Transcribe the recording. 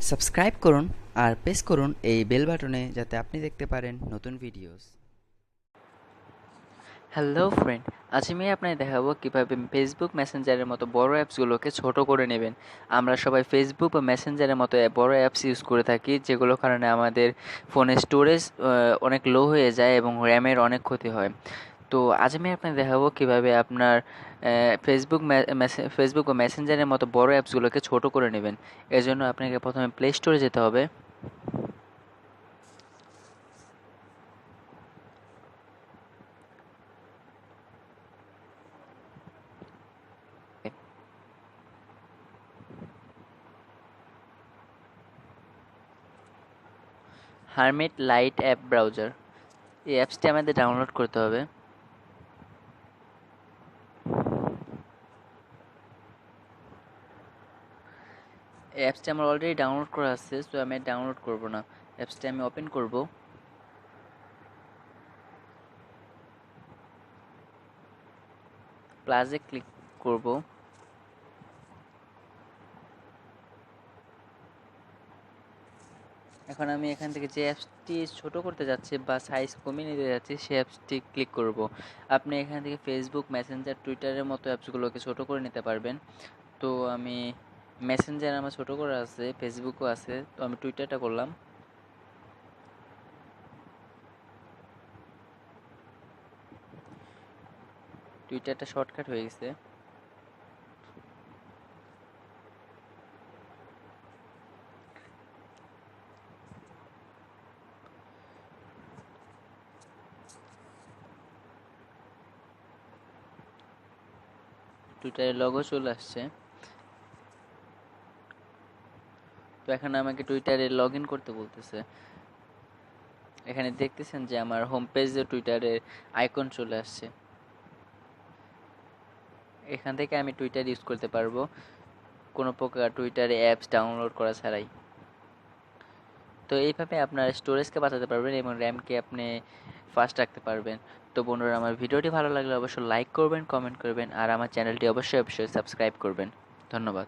Subscribe করুন আর press করুন এই বেল বাটনে যাতে আপনি দেখতে পারেন নতুন ভিডিওস। হ্যালো ফ্রেন্ড, আজ আমি আপনাকে দেখাবো কিভাবে ফেসবুক মেসেঞ্জারের মতো বড় অ্যাপসগুলোকে ছোট করে নেবেন। আমরা সবাই ফেসবুক বা মেসেঞ্জারের মতো বড় অ্যাপস ইউজ করে থাকি, যেগুলোর কারণে আমাদের ফোনের স্টোরেজ অনেক লো হয়ে যায় এবং র্যামের অনেক ক্ষতি হয়। তো আজ আমি আপনাকে দেখাবো কিভাবে আপনার ফেসবুক বা মেসেঞ্জারের মতো বড় অ্যাপসগুলোকে ছোট করে নেবেন। এর জন্য আপনাকে প্রথমে প্লে স্টোরে যেতে হবে। হারমিট লাইট অ্যাপ ব্রাউজার, এই অ্যাপসটি আমাদের ডাউনলোড করতে হবে। এই অ্যাপসটি আমার অলরেডি ডাউনলোড করা আছে, সো আমি ডাউনলোড করব না। অ্যাপসটি আমি ওপেন করব। প্লাসে ক্লিক করব। এখন আমি এখান থেকে যে অ্যাপসটি ছোট করতে যাচ্ছি বা সাইজ কমিয়ে নিতে যাচ্ছি, সেই অ্যাপসটি ক্লিক করব। আপনি এখান থেকে ফেসবুক, মেসেঞ্জার, টুইটারের মতো অ্যাপসগুলোকে ছোট করে নিতে পারবেন। তো আমি মেসেঞ্জার আমার ছোট করা আছে, ফেসবুকও আছে, তো আমি টুইটারটা করলাম। টুইটারটা শর্টকাট হয়ে গেছে। টুইটারের লগো চলে আসছে। তো এখন আমাকে টুইটারে লগ ইন করতে বলতেছে। এখানে দেখতেছেন যে আমার হোম পেজে টুইটারের আইকন চলে আসছে। এখান থেকে আমি টুইটার ইউজ করতে পারবো কোনো প্রকার টুইটারে অ্যাপস ডাউনলোড করা ছাড়াই। তো এইভাবে আপনার স্টোরেজকে বাঁচাতে পারবেন এবং র্যামকে আপনি ফাস্ট রাখতে পারবেন। তো বন্ধুরা, আমার ভিডিওটি ভালো লাগলে অবশ্যই লাইক করবেন, কমেন্ট করবেন আর আমার চ্যানেলটি অবশ্যই সাবস্ক্রাইব করবেন। ধন্যবাদ।